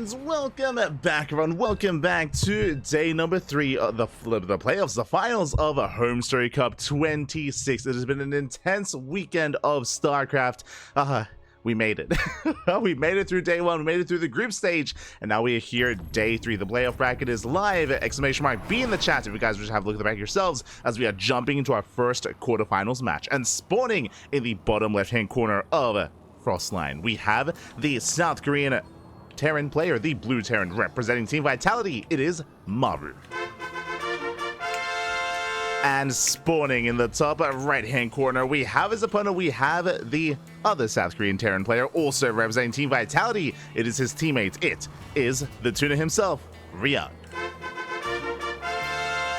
friends, welcome back everyone, welcome back to day number 3 of the playoffs, the finals of a HomeStory Cup 26. It has been an intense weekend of StarCraft. We made it. We made it through day 1, we made it through the group stage, and now we are here day 3. The playoff bracket is live, exclamation mark be in the chat if you guys wish to have a look at the bracket yourselves, as we are jumping into our first quarterfinals match. And spawning in the bottom left hand corner of Frostline, we have the South Korean Terran player, the blue Terran representing Team Vitality. It is Maru. And spawning in the top right hand corner, we have his opponent, we have the other South Korean Terran player also representing Team Vitality. It is his teammate, it is the tuna himself, Ryung.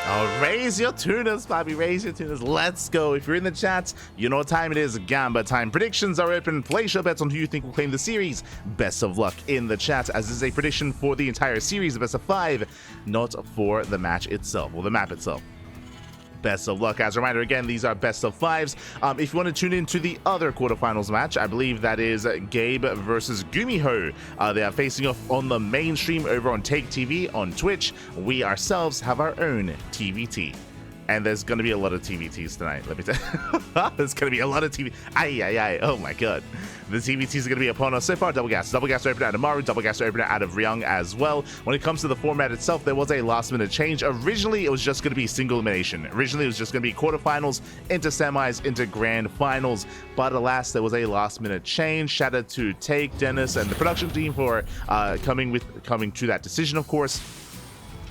Oh, raise your tunas, Bobby, raise your tunas. Let's go. If you're in the chat, you know what time it is. Gamba time. Predictions are open. Place your bets on who you think will claim the series. Best of luck in the chat, as this is a prediction for the entire series, the best of 5, not for the match itself, or the map itself. Best of luck. As a reminder, again, these are best of 5s. If you want to tune into the other quarterfinals match, I believe that is Gabe versus Gumiho. They are facing off on the main stream over on Take TV on Twitch. We ourselves have our own TvT. And there's going to be a lot of TvTs tonight, let me tell you. There's going to be a lot of TV. Oh my god. The TvTs are going to be upon us. So far, double gas opener out of Maru, double gas opener out of Ryung as well. When it comes to the format itself, there was a last minute change. Originally, it was just going to be single elimination. Originally, it was just going to be quarterfinals, into semis, into grand finals. But alas, there was a last minute change. Shout out to Take, Dennis, and the production team for coming to that decision, of course.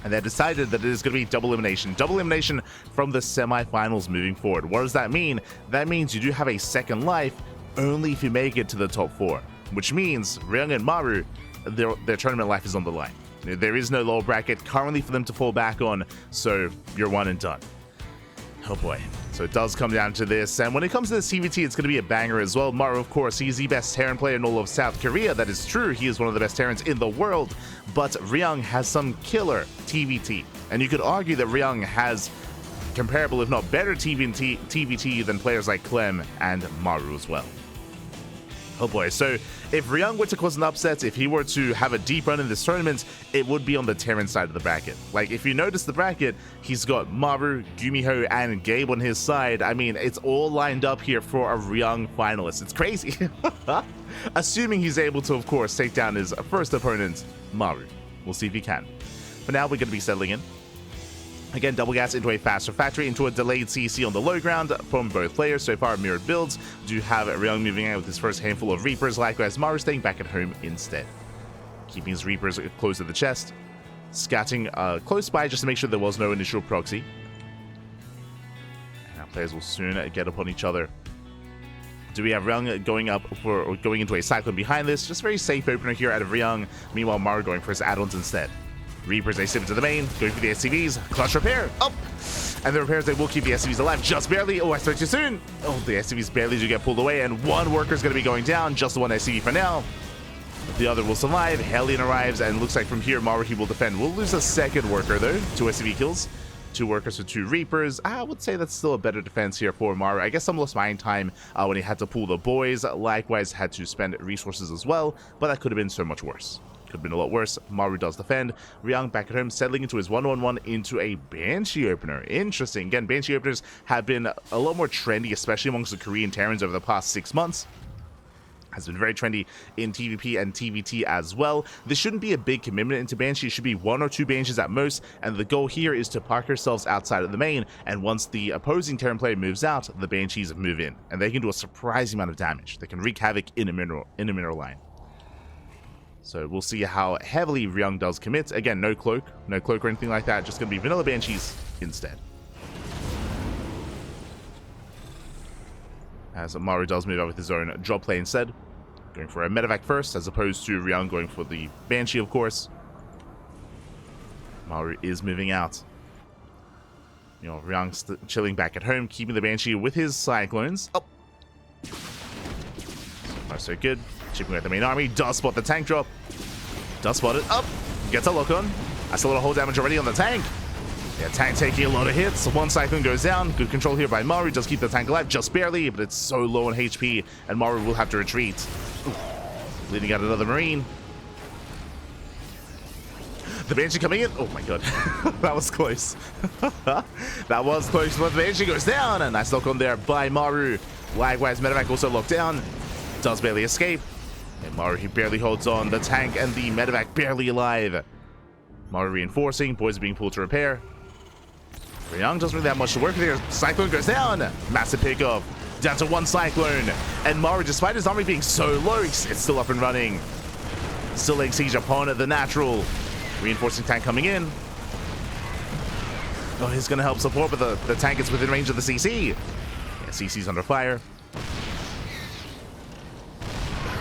And they decided that it is going to be double elimination from the semifinals moving forward. What does that mean? That means you do have a second life only if you make it to the top 4, which means Ryung and Maru, their tournament life is on the line. There is no lower bracket currently for them to fall back on, so you're one and done. Oh boy. So it does come down to this, and when it comes to the CVT, it's going to be a banger as well. Maru, of course, he's the best Terran player in all of South Korea. That is true. He is one of the best Terrans in the world, but Ryung has some killer TvT, and you could argue that Ryung has comparable, if not better, TvT than players like Clem and Maru as well. Oh boy, so if Ryung were to cause an upset, if he were to have a deep run in this tournament, it would be on the Terran side of the bracket. Like, if you notice the bracket, he's got Maru, Gumiho, and Gabe on his side. I mean, it's all lined up here for a Ryung finalist. It's crazy. Assuming he's able to, of course, take down his first opponent, Maru. We'll see if he can. For now, we're going to be settling in. Again, double gas into a faster factory, into a delayed CC on the low ground from both players. So far, mirrored builds. Do have Ryung moving out with his first handful of Reapers, likewise Maru staying back at home instead. Keeping his Reapers close to the chest. Scouting close by just to make sure there was no initial proxy. And our players will soon get upon each other. Do we have Ryung going into a Cyclone behind this? Just very safe opener here out of Ryung. Meanwhile, Maru going for his add-ons instead. Reapers, they sip into the main, going for the SCVs, clutch repair, up! And the repairs, they will keep the SCVs alive just barely. Oh, I spoke too soon. Oh, the SCVs barely do get pulled away, and one worker's going to be going down, just the one SCV for now. The other will survive. Hellion arrives, and looks like from here, Maru, he will defend. We'll lose a second worker, though. 2 SCV kills. 2 workers for 2 Reapers. I would say that's still a better defense here for Maru. I guess some lost mining time when he had to pull the boys. Likewise, had to spend resources as well, but that could have been so much worse. Could have been a lot worse. Maru does defend. Ryung back at home, settling into his 1-on-1 into a Banshee opener. Interesting. Again, Banshee openers have been a lot more trendy, especially amongst the Korean Terrans over the past 6 months. Has been very trendy in TvP and TvT as well. This shouldn't be a big commitment into Banshee. It should be 1 or 2 Banshees at most, and the goal here is to park yourselves outside of the main, and once the opposing Terran player moves out, the Banshees move in, and they can do a surprising amount of damage. They can wreak havoc in a mineral line. So we'll see how heavily Ryung does commit. Again, no cloak or anything like that. Just going to be vanilla Banshees instead. As Maru does move out with his own drop play instead. Going for a medevac first, as opposed to Ryung going for the Banshee, of course. Maru is moving out. You know, Ryung chilling back at home, keeping the Banshee with his Cyclones. Oh! So far, so good. Chipping at the main army, does spot the tank drop. Does spot it, up, gets a lock on. That's a lot of hull damage already on the tank. Yeah, tank taking a lot of hits. 1 Cyclone goes down. Good control here by Maru, does keep the tank alive, just barely, but it's so low on HP, and Maru will have to retreat. Ooh. Leading out another Marine. The Banshee coming in. Oh my god. That was close. That was close, but the Banshee goes down. A nice lock on there by Maru. Likewise, medevac also locked down. Does barely escape. And Maru, he barely holds on. The tank and the medevac barely alive. Maru reinforcing. Boys are being pulled to repair. Ryung doesn't really have much to work with here. Cyclone goes down. Massive pickoff. Down to one Cyclone. And Maru, despite his army being so low, it's still up and running. Still laying siege upon the natural. Reinforcing tank coming in. Oh, he's going to help support, but the tank is within range of the CC. Yeah, CC's under fire.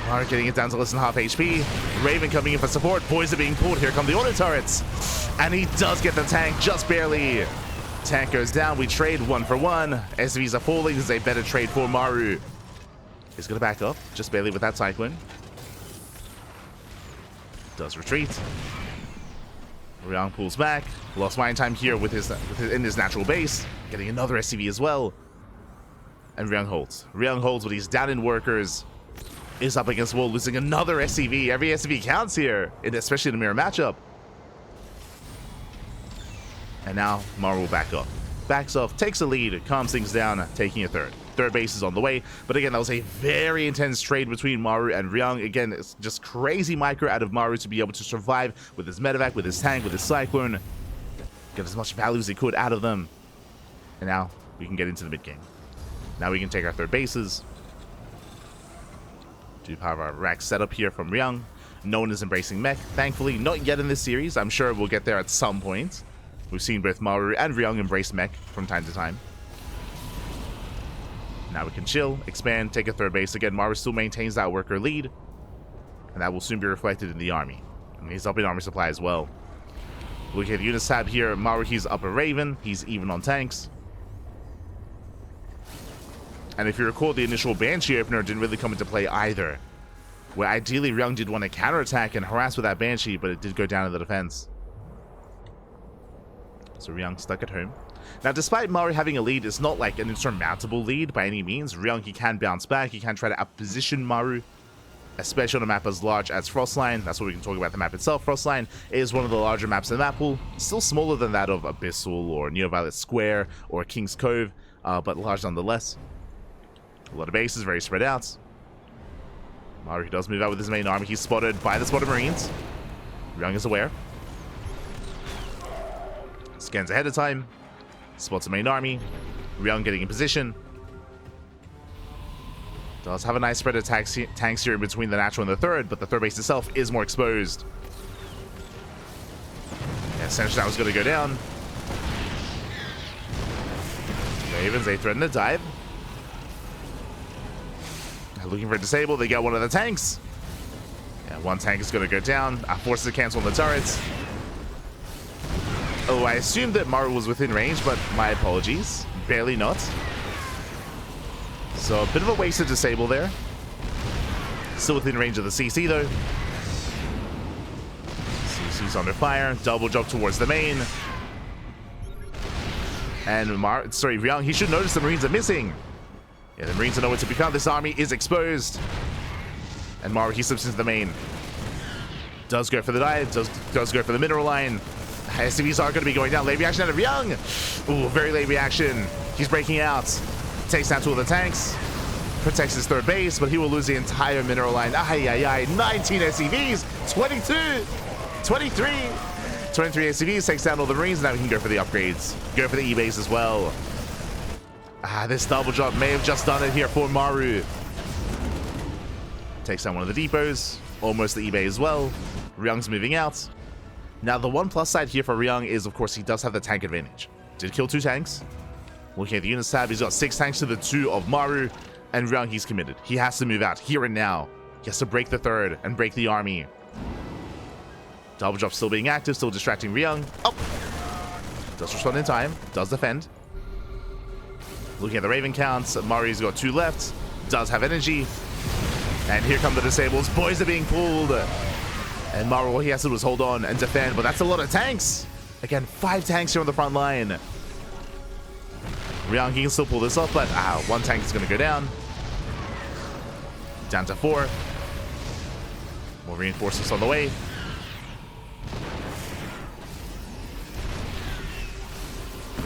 Maru getting it down to less than half HP. Raven coming in for support. Boys are being pulled. Here come the auto turrets. And he does get the tank just barely. Tank goes down. We trade 1 for 1. SCVs are falling. This is a better trade for Maru. He's going to back up just barely with that Cyclone. Does retreat. Ryung pulls back. Lost mine time here with his in his natural base. Getting another SCV as well. And Ryung holds. Ryung holds, but he's down in workers. Is up against wall, losing another SCV. Every SCV counts here, especially in a mirror matchup. And now Maru will back up. Backs off, takes a lead, calms things down, taking a third. Third base is on the way, but again, that was a very intense trade between Maru and Ryung. Again, it's just crazy micro out of Maru to be able to survive with his medevac, with his tank, with his Cyclone. Get as much value as he could out of them. And now we can get into the mid game. Now we can take our third bases. Do have our rack setup here from Ryung. No one is embracing mech. Thankfully, not yet in this series. I'm sure we'll get there at some point. We've seen both Maru and Ryung embrace mech from time to time. Now we can chill, expand, take a third base. Again, Maru still maintains that worker lead. And that will soon be reflected in the army. And he's up in armor supply as well. Look at the units tab here. Maru, he's up a Raven. He's even on tanks. And if you recall, the initial Banshee opener didn't really come into play either. Where ideally Ryung did want to counterattack and harass with that Banshee, but it did go down in the defense. So Ryung stuck at home. Now, despite Maru having a lead, it's not like an insurmountable lead by any means. Ryung, he can bounce back. He can try to outposition Maru, especially on a map as large as Frostline. That's what we can talk about the map itself. Frostline is one of the larger maps in the map pool. Still smaller than that of Abyssal or Neoviolet Square or King's Cove, but large nonetheless. A lot of bases, very spread out. Maru does move out with his main army. He's spotted by the spotted Marines. Ryung is aware. Scans ahead of time. Spots the main army. Ryung getting in position. Does have a nice spread of tanks here in between the natural and the third, but the third base itself is more exposed. Yeah, essentially that was going to go down. Ravens, they threaten to dive. Looking for a disable, they got one of the tanks. Yeah, one tank is going to go down. Forces to cancel on the turrets. Oh, I assumed that Maru was within range, but my apologies. Barely not. So a bit of a wasted disable there. Still within range of the CC though. CC's under fire. Double jump towards the main. And Ryung, he should notice the Marines are missing. Yeah, the Marines are nowhere to be found. This army is exposed. And Maru, he slips into the main. Does go for the dive. Does go for the mineral line. SCVs are going to be going down. Late reaction out of Ryung. Ooh, very late reaction. He's breaking out. Takes down two of the tanks. Protects his third base, but he will lose the entire mineral line. Ay, ay, ay. 19 SCVs. 22. 23. 23 SCVs. Takes down all the Marines. Now we can go for the upgrades. Go for the E-base as well. This double jump may have just done it here for Maru. Takes down one of the depots. Almost the eBay as well. Ryung's moving out. Now, the one plus side here for Ryung is, of course, he does have the tank advantage. Did kill 2 tanks. Looking at the units tab, he's got 6 tanks to the 2 of Maru. And Ryung, he's committed. He has to move out here and now. He has to break the third and break the army. Double jump still being active, still distracting Ryung. Oh! Does respond in time. Does defend. Looking at the Raven counts, Maru's got 2 left. Does have energy. And here come the disables. Boys are being pulled. And Maru, all he has to do was hold on and defend. But that's a lot of tanks. Again, 5 tanks here on the front line. Ryung, he can still pull this off, but 1 tank is going to go down. Down to 4. More reinforcements on the way.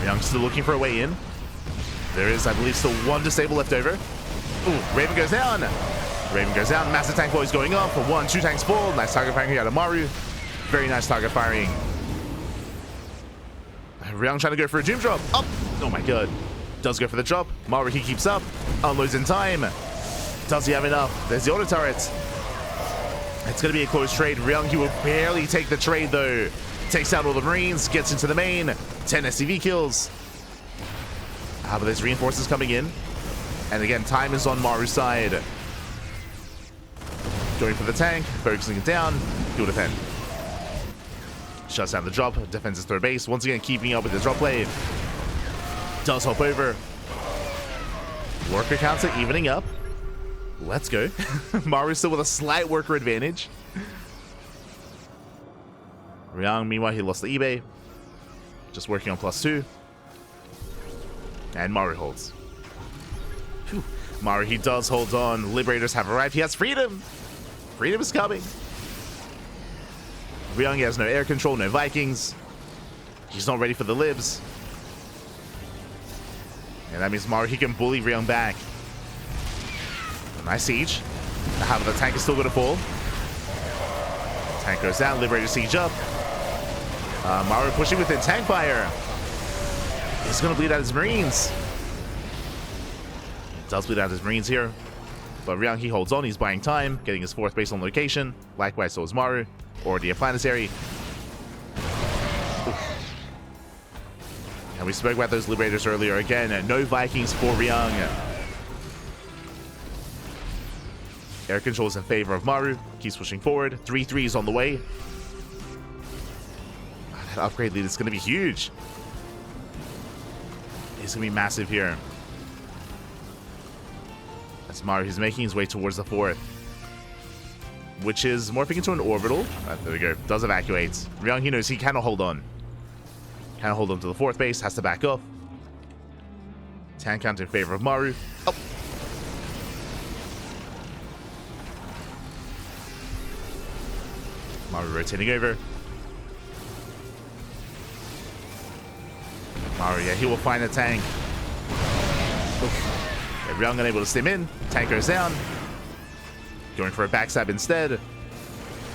Ryung still looking for a way in. There is, I believe, still one disable left over. Ooh, Raven goes down. Raven goes down. Massive tank boys going off for 1. 2 tanks fall. Nice target firing here out of Maru. Very nice target firing. Ryung trying to go for a doom drop. Up. Oh my god. Does go for the drop. Maru, he keeps up. Unloads in time. Does he have enough? There's the auto turret. It's going to be a close trade. Ryung, he will barely take the trade though. Takes out all the Marines. Gets into the main. 10 SCV kills. But there's reinforcements coming in. And again, time is on Maru's side. Going for the tank. Focusing it down. He'll defend. Shuts down the drop. Defends his third base. Once again, keeping up with his drop play. Does hop over. Worker counter evening up. Let's go. Maru still with a slight worker advantage. Ryung, meanwhile, he lost the eBay. Just working on +2. And Maru holds. Whew. Maru, he does hold on. Liberators have arrived. He has freedom. Freedom is coming. Ryung, he has no air control, no Vikings. He's not ready for the libs. And that means Maru, he can bully Ryung back. Nice siege. However, the tank is still going to fall. Tank goes down. Liberator siege up. Maru pushing within tank fire. He's going to bleed out his Marines. He does bleed out his Marines here. But Ryung, he holds on. He's buying time. Getting his 4th base on location. Likewise, so is Maru. Already a planetary. Oof. And we spoke about those Liberators earlier. Again, no Vikings for Ryung. Air control is in favor of Maru. Keeps pushing forward. 3-3s on the way. That upgrade lead is going to be huge. It's going to be massive here. That's Maru. He's making his way towards the 4th. Which is morphing into an orbital. There we go. Does evacuate. Ryung, he knows he cannot hold on. Cannot hold on to the 4th base. Has to back off. Tank count in favor of Maru. Oh. Maru rotating over. Maru, yeah, he will find a tank. Yeah, Ryung unable to stim in. Tank goes down. Going for a backstab instead.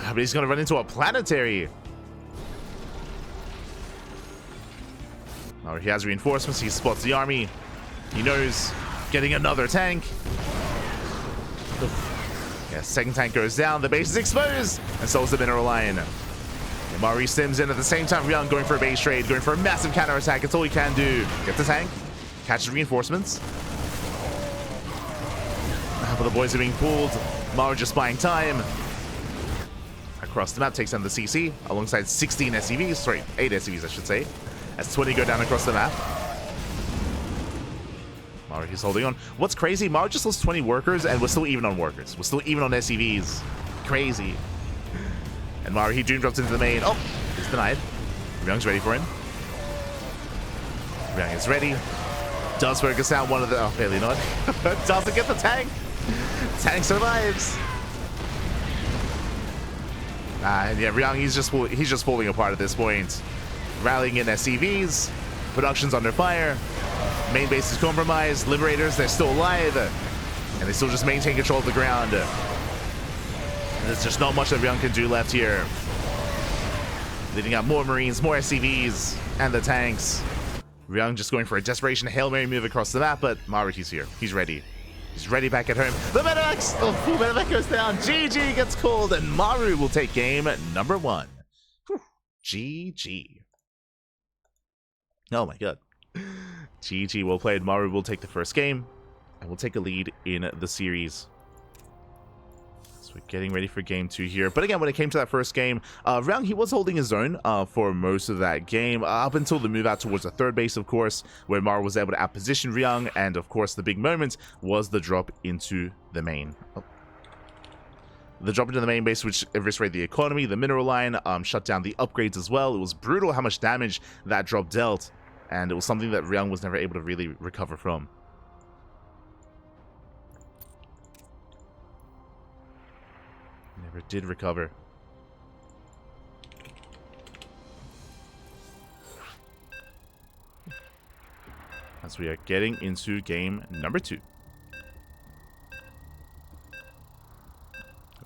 But he's going to run into a planetary. Maru, he has reinforcements. He spots the army. He knows. Getting another tank. Yeah, 2nd tank goes down. The base is exposed. And so is the mineral line. And Maru stims in at the same time. Ryung going for a base trade. Going for a massive counterattack. It's all he can do. Get the tank. Catches reinforcements. But the boys are being pulled. Maru just buying time. Across the map. Takes down the CC. Alongside 16 SCVs. Sorry, 8 SCVs I should say. As 20 go down across the map. Maru, he's holding on. What's crazy, Maru just lost 20 workers and we're still even on workers. We're still even on SCVs. Crazy. And Maru, he doom drops into the main. Oh, he's denied. Ryung's ready for him. Ryung is ready. Does focus out one of the... Oh, barely not. Doesn't get the tank. Tank survives. And yeah, Ryung, he's just falling apart at this point. Rallying in SCVs. Production's under fire. Main base is compromised. Liberators, they're still alive. And they still just maintain control of the ground. And there's just not much that Ryung can do left here. Leading out more Marines, more SCVs, and the tanks. Ryung just going for a desperation Hail Mary move across the map, but Maru, he's here. He's ready. He's ready back at home. The Medivac! Oh, Medivac goes down. GG gets called, and Maru will take game number 1. Whew. GG. Oh my god. GG, well played. Maru will take the first game, and will take a lead in the series. So we're getting ready for game 2 here. But again, when it came to that first game, Ryung, he was holding his own for most of that game, up until the move out towards the 3rd base, of course, where Maru was able to outposition Ryung, and of course, the big moment was the drop into the main. Oh. The drop into the main base, which eviscerated the economy, the mineral line, shut down the upgrades as well. It was brutal how much damage that drop dealt, and it was something that Ryung was never able to really recover from. Never did recover. as we are getting into game number 2.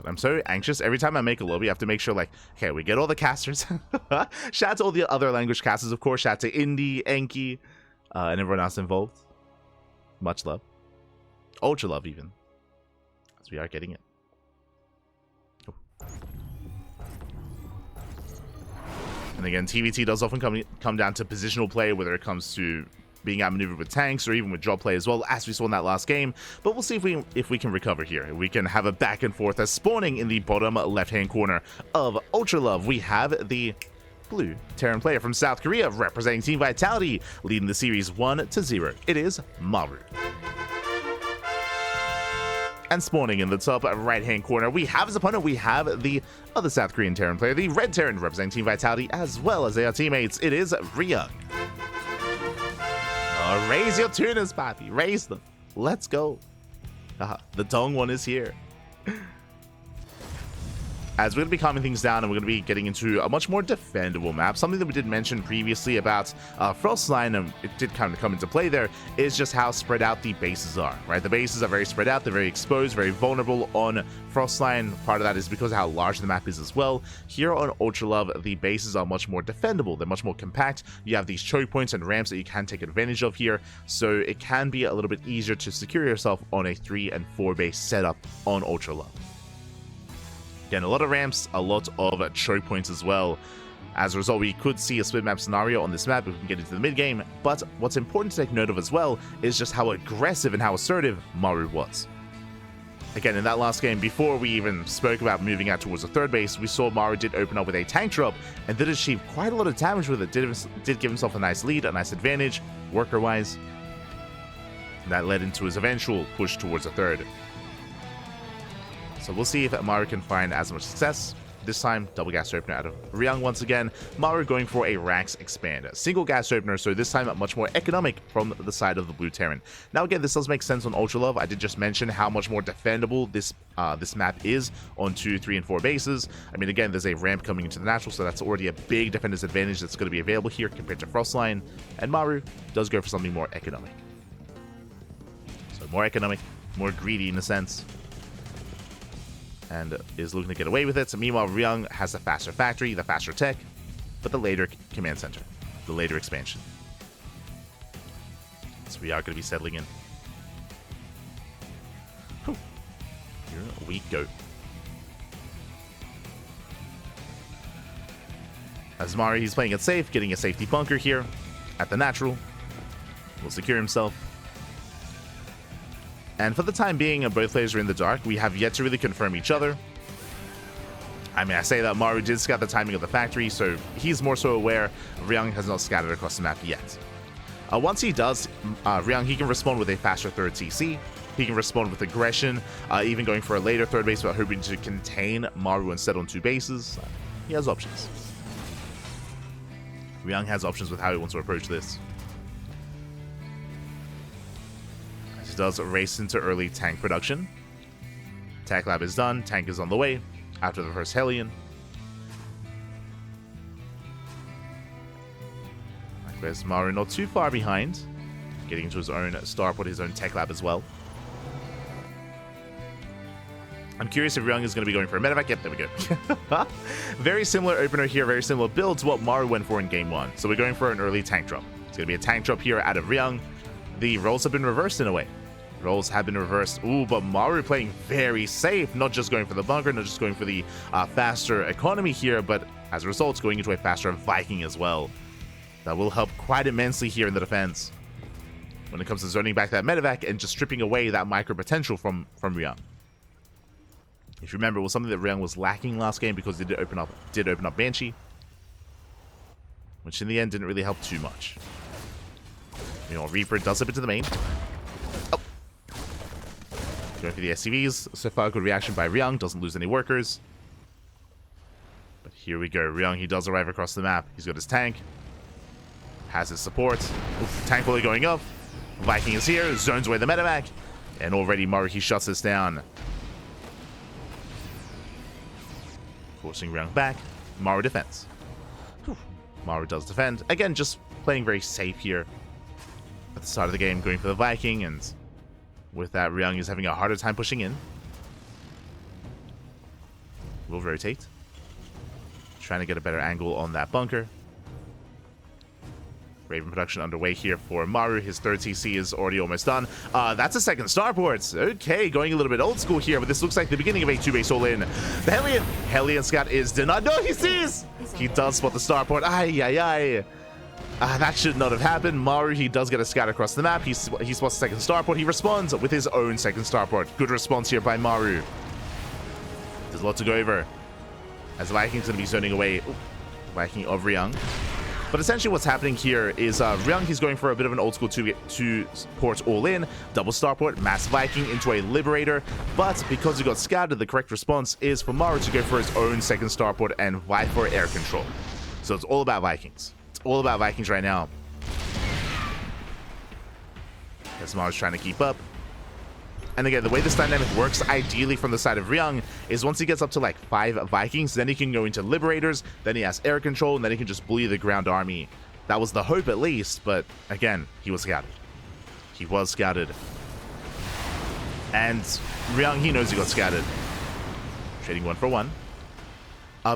I'm so anxious. Every time I make a lobby, I have to make sure, like, okay, we get all the casters. Shout out to all the other language casters, of course. Shout out to Indy, Enki, and everyone else involved. Much love. Ultra love, even. As we are getting it. Oh. And again, TvT does often come down to positional play, whether it comes to being outmaneuvered with tanks or even with drop play as well, as we saw in that last game. But we'll see if we can recover here. We can have a back and forth as spawning in the bottom left-hand corner of Ultra Love. We have the blue Terran player from South Korea representing Team Vitality, leading the series 1-0. It is Maru. And spawning in the top right-hand corner, we have his opponent. We have the other South Korean Terran player, the red Terran representing Team Vitality, as well as their teammates. It is Ryung. Oh, raise your tuners, papi. Raise them. Let's go. The Dong one is here. As we're going to be calming things down and we're going to be getting into a much more defendable map. Something that we did mention previously about Frostline, and it did kind of come into play there, is just how spread out the bases are, right? The bases are very spread out, they're very exposed, very vulnerable on Frostline. Part of that is because of how large the map is as well. Here on Ultra Love, the bases are much more defendable, they're much more compact. You have these choke points and ramps that you can take advantage of here, so it can be a little bit easier to secure yourself on a 3 and 4 base setup on Ultra Love. Again, a lot of ramps, a lot of choke points as well. As a result, we could see a split map scenario on this map if we can get into the mid game, but what's important to take note of as well is just how aggressive and how assertive Maru was. Again, in that last game, before we even spoke about moving out towards the third base, we saw Maru did open up with a tank drop and did achieve quite a lot of damage with it, did give himself a nice lead, a nice advantage, worker-wise. That led into his eventual push towards the third. So we'll see if Maru can find as much success. This time, double gas opener out of Ryung once again. Maru going for a Rax expand. Single gas opener, so this time much more economic from the side of the blue Terran. Now again, this does make sense on Ultra Love. I did just mention how much more defendable this map is on 2, 3, and 4 bases. I mean, again, there's a ramp coming into the natural, so that's already a big defender's advantage that's going to be available here compared to Frostline. And Maru does go for something more economic. So more economic, more greedy in a sense, and is looking to get away with it. So meanwhile, Ryung has the faster factory, the faster tech, but the later command center, the later expansion. So we are going to be settling in. Whew. Here we go. As Maru, he's playing it safe, getting a safety bunker here at the natural. Will secure himself. And for the time being, both players are in the dark. We have yet to really confirm each other. I mean, I say that Maru did scout the timing of the factory, so he's more so aware. Ryung has not scattered across the map yet. Once he does, Ryung, he can respond with a faster third CC. He can respond with aggression, even going for a later third base, but hoping to contain Maru instead on 2 bases. He has options. Ryung has options with how he wants to approach this. Does race into early tank production. Tech lab is done, tank is on the way after the first Hellion. There's Maru not too far behind, getting into his own starport, his own tech lab as well. I'm curious if Ryung is going to be going for a medevac. Yep, there we go. Very similar opener here, very similar build to what Maru went for in game 1. So we're going for an early tank drop. It's going to be a tank drop here out of Ryung. The roles have been reversed in a way. Roles have been reversed. Ooh, but Maru playing very safe, not just going for the bunker, not just going for the faster economy here, but as a result, going into a faster Viking as well. That will help quite immensely here in the defense when it comes to zoning back that medevac and just stripping away that micro potential from Ryung. If you remember, it was something that Ryung was lacking last game because it did open up Banshee, which in the end didn't really help too much. You know, Reaper does slip into the main. Oh. Going for the SCVs. So far, good reaction by Ryung. Doesn't lose any workers. But here we go. Ryung, he does arrive across the map. He's got his tank. Has his support. Oof, tank volley going up. Viking is here. Zones away the medevac. And already Maru, he shuts this down. Forcing Ryung back. Maru defends. Whew. Maru does defend. Again, just playing very safe here. at the start of the game, going for the Viking, and with that, Ryung is having a harder time pushing in. Will rotate. Trying to get a better angle on that bunker. Raven production underway here for Maru. His third TC is already almost done. That's a second starport. Okay, going a little bit old school here, but this looks like the beginning of a 2-base all-in. The Hellion Scout is denied. No, he sees! He does spot the starport. Ay. That should not have happened. Maru, he does get a scout across the map. He spots the second starport. He responds with his own second starport. Good response here by Maru. There's a lot to go over. As Viking's going to be zoning away. Ooh, Viking of Ryung. But essentially what's happening here is Ryung, he's going for a bit of an old school two port all-in, double starport, mass Viking into a Liberator. But because he got scouted, the correct response is for Maru to go for his own second starport and fight for air control. So it's all about Vikings. It's all about Vikings right now. As Maru's trying to keep up. And again, the way this dynamic works, ideally from the side of Ryung, is once he gets up to like 5 Vikings, then he can go into Liberators, then he has air control, and then he can just bully the ground army. That was the hope at least, but again, he was scouted. He was scouted. And Ryung, he knows he got scouted. Trading 1 for 1.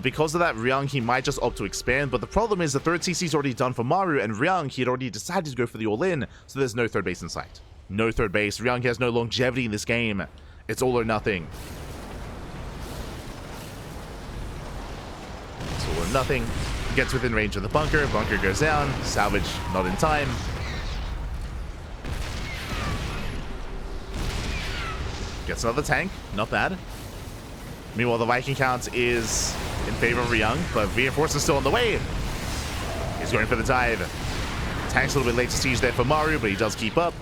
Because of that, Ryung, he might just opt to expand, but the problem is the third CC is already done for Maru, and Ryung, he had already decided to go for the all-in, so there's no third base in sight. No third base. Ryung has no longevity in this game. It's all or nothing. It's all or nothing. Gets within range of the bunker. Bunker goes down. Salvage not in time. Gets another tank. Not bad. Meanwhile, the Viking count is in favor of Ryung, but reinforcements still on the way. He's going for the dive. Tank's a little bit late to siege there for Maru, but he does keep up.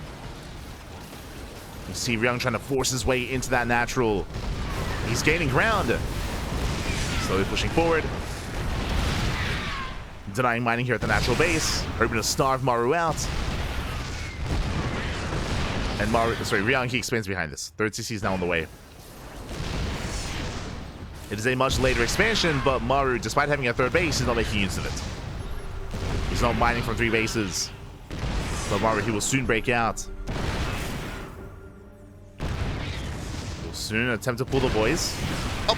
You see Ryung trying to force his way into that natural. He's gaining ground. Slowly pushing forward. Denying mining here at the natural base. Hoping to starve Maru out. And Ryung, he expands behind this. Third CC is now on the way. It is a much later expansion, but Maru, despite having a third base, is not making use of it. He's not mining from 3 bases. But Maru, he will soon break out. Soon attempt to pull the boys. Oh!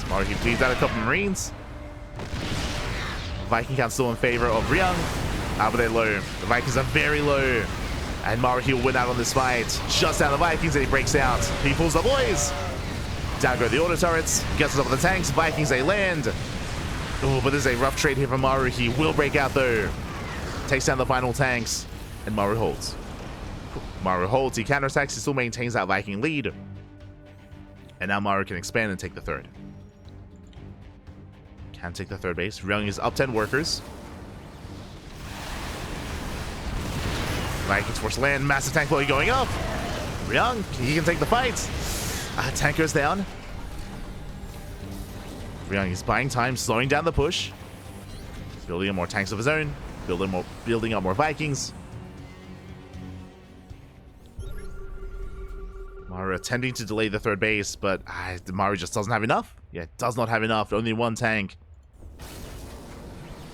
Maru, he bleeds out a couple Marines. Viking count still in favor of Ryung. But they're low. The Vikings are very low. And Maru, he'll win out on this fight. Shuts down the Vikings and he breaks out. He pulls the boys. Down go the auto turrets. Gets up with the tanks. Vikings, they land. Oh, but this is a rough trade here for Maru. He will break out though. Takes down the final tanks. And Maru holds. Maru holds. He counterattacks. He still maintains that Viking lead. And now Maru can expand and take the third. Can take the third base. Ryung is up 10 workers. Vikings force land. Massive tank volley going up. Ryung, he can take the fight. Tank goes down. Ryung is buying time, slowing down the push. He's building up more tanks of his own. Building up more Vikings. Maru attempting to delay the third base, but Maru just doesn't have enough. Yeah, does not have enough. Only 1 tank.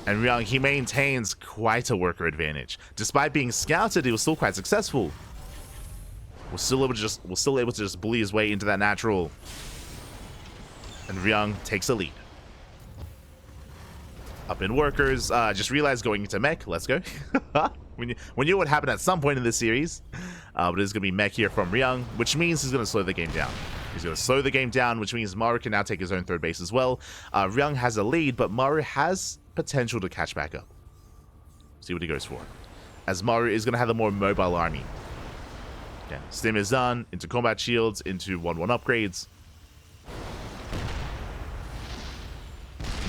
And Ryung, he maintains quite a worker advantage. Despite being scouted, he was still quite successful. Was still able to just bully his way into that natural. And Ryung takes a lead. Up in workers. Just realized going into mech. Let's go. We knew what happened at some point in this series. But it's going to be mech here from Ryung, which means he's going to slow the game down. He's going to slow the game down, which means Maru can now take his own third base as well. Ryung has a lead, but Maru has potential to catch back up. See what he goes for. As Maru is going to have a more mobile army. Yeah, stim is done, into combat shields, into 1-1 upgrades.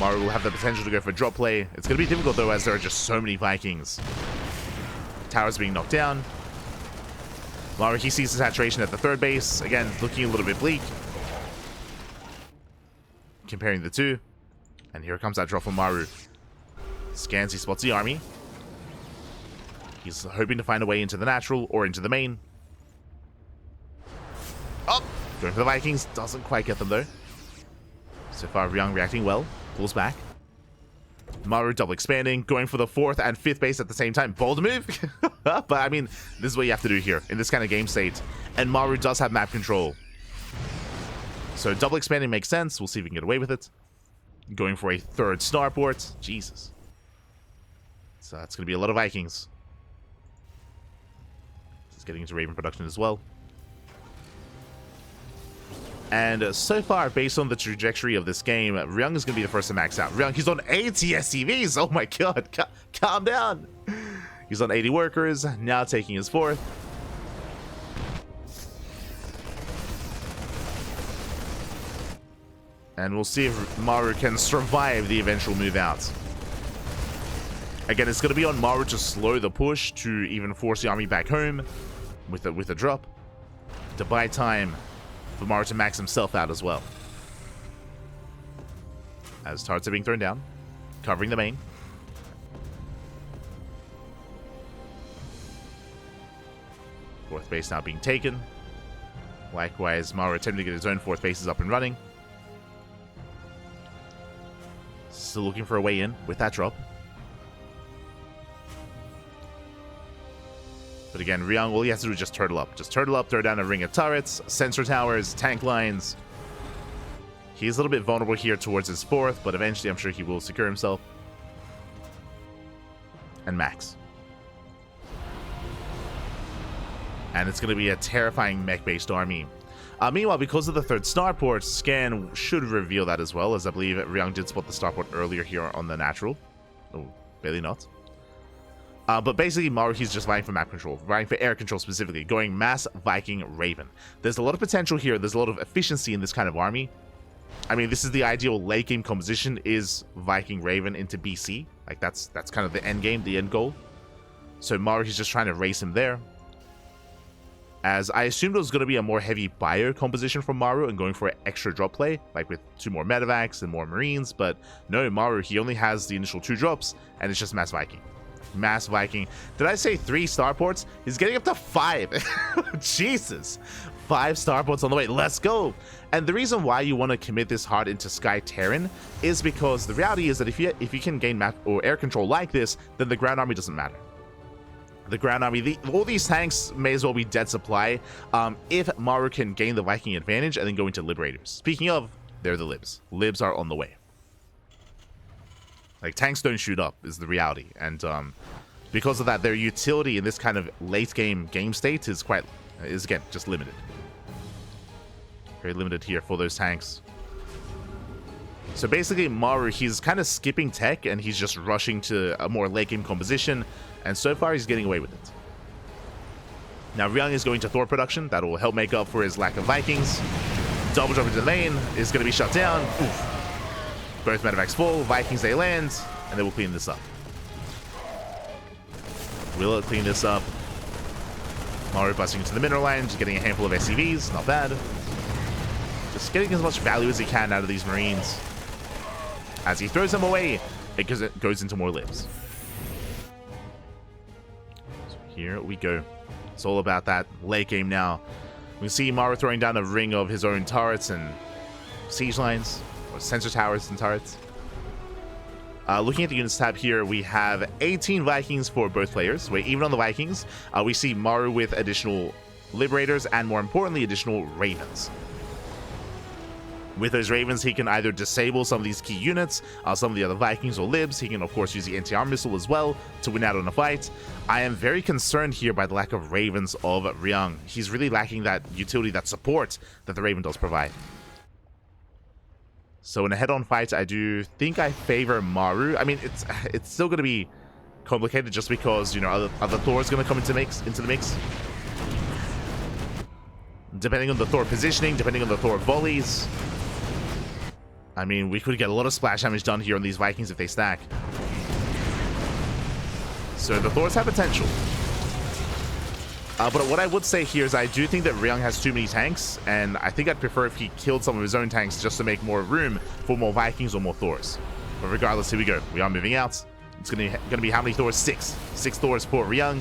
Maru will have the potential to go for drop play. It's going to be difficult though, as there are just so many Vikings. Towers being knocked down. Maru, he sees the saturation at the third base. Again, looking a little bit bleak. Comparing the two. And here comes that drop from Maru. Scans, he spots the army. He's hoping to find a way into the natural or into the main. Oh! Going for the Vikings. Doesn't quite get them though. So far, Ryung reacting well. Pulls back. Maru double expanding, going for the 4th and 5th base at the same time. Bold move. But I mean, this is what you have to do here in this kind of game state. And Maru does have map control. So double expanding makes sense. We'll see if we can get away with it. Going for a 3rd starport. Jesus. So that's going to be a lot of Vikings. It's getting into Raven production as well. And so far, based on the trajectory of this game, Ryung is going to be the first to max out. Ryung, he's on 80 SCVs. Oh my god. Calm down. He's on 80 workers. Now taking his 4th. And we'll see if Maru can survive the eventual move out. Again, it's going to be on Maru to slow the push to even force the army back home with a drop. To buy time for Maru to max himself out as well. As turrets are being thrown down, covering the main. Fourth base now being taken. Likewise, Maru attempting to get his own 4th bases up and running. Still looking for a way in with that drop. But again, Ryung, all he has to do is just turtle up. Just turtle up, throw down a ring of turrets, sensor towers, tank lines. He's a little bit vulnerable here towards his 4th, but eventually I'm sure he will secure himself. And max. And it's going to be a terrifying mech-based army. Meanwhile, because of the 3rd starport, scan should reveal that as well, as I believe Ryung did spot the starport earlier here on the natural. Oh, barely not. But basically, Maru, he's just vying for map control, vying for air control specifically, going mass Viking Raven. There's a lot of potential here. There's a lot of efficiency in this kind of army. I mean, this is the ideal late game composition, is Viking Raven into BC. Like, that's kind of the end game, the end goal. So Maru, he's just trying to race him there. As I assumed it was going to be a more heavy bio composition from Maru and going for an extra drop play, like with 2 more medevacs and more marines, but no, Maru, he only has the initial 2 drops, and it's just mass Viking. Mass Viking. Did I say 3 starports? He's getting up to 5. Jesus. 5 starports on the way. Let's go. And the reason why you want to commit this hard into Sky Terran is because the reality is that if you can gain map or air control like this, then the ground army doesn't matter. The ground army, all these tanks may as well be dead supply if Maru can gain the Viking advantage and then go into Liberators. Speaking of, they're the Libs. Libs are on the way. Like, tanks don't shoot up is the reality, and because of that, their utility in this kind of late game state is again just limited. Very limited here for those tanks. So basically, Maru, he's kind of skipping tech and he's just rushing to a more late game composition, and so far he's getting away with it. Now Ryung is going to Thor production. That will help make up for his lack of Vikings. Double jump into the lane is going to be shut down. Oof. Both medevacs full, Vikings they land, and they will clean this up. Will it clean this up? Maru busting into the mineral line, just getting a handful of SCVs, not bad. Just getting as much value as he can out of these Marines. As he throws them away, it goes into more Libs. So here we go. It's all about that late game now. We see Maru throwing down a ring of his own turrets and siege lines. Sensor towers and turrets. Looking at the units tab here, we have 18 Vikings for both players. Even on the Vikings, we see Maru with additional Liberators and, more importantly, additional Ravens. With those Ravens, he can either disable some of these key units, some of the other Vikings or Libs. He can, of course, use the anti-armor missile as well to win out on a fight. I am very concerned here by the lack of Ravens of Ryung. He's really lacking that utility, that support that the Raven does provide. So in a head-on fight, I do think I favor Maru. I mean, it's still going to be complicated just because, you know, other Thor's going to come into the mix. Depending on the Thor positioning, depending on the Thor volleys. I mean, we could get a lot of splash damage done here on these Vikings if they stack. So the Thors have potential. But what I would say here is I do think that Ryung has too many tanks, and I think I'd prefer if he killed some of his own tanks just to make more room for more Vikings or more Thors. But regardless, here we go. We are moving out. It's gonna be how many Thors? 6. 6 Thors for Ryung.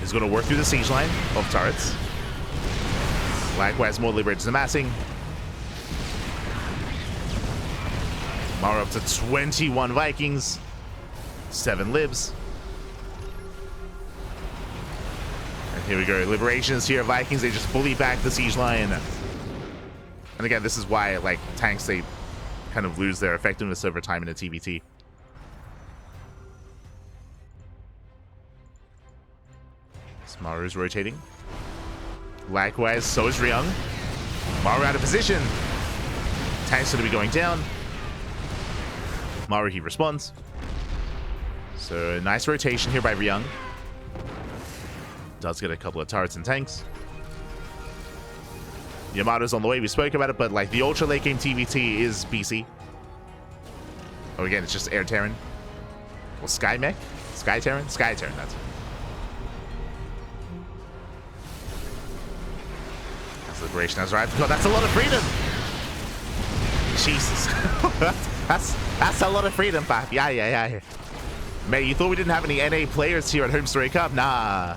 He's gonna work through the siege line of turrets. Likewise, more Liberators amassing. Maru up to 21 Vikings. 7 libs. And here we go. Liberations here. Vikings, they just bully back the siege line. And again, this is why, like, tanks, they kind of lose their effectiveness over time in a TvT. So Maru's rotating. Likewise, so is Ryung. Maru out of position. Tank's going to be going down. Maru, he responds. So, a nice rotation here by Ryung. Does get a couple of turrets and tanks. Yamato's on the way, we spoke about it, but like the ultra late game TvT is BC. Oh, again, it's just Air Terran. Well, Sky Mech? Sky Terran? Sky Terran, that's it. That's Liberation has arrived. God, that's a lot of freedom! Jesus. that's a lot of freedom, Pap. Yeah. Mate, you thought we didn't have any NA players here at HomeStory Cup? Nah.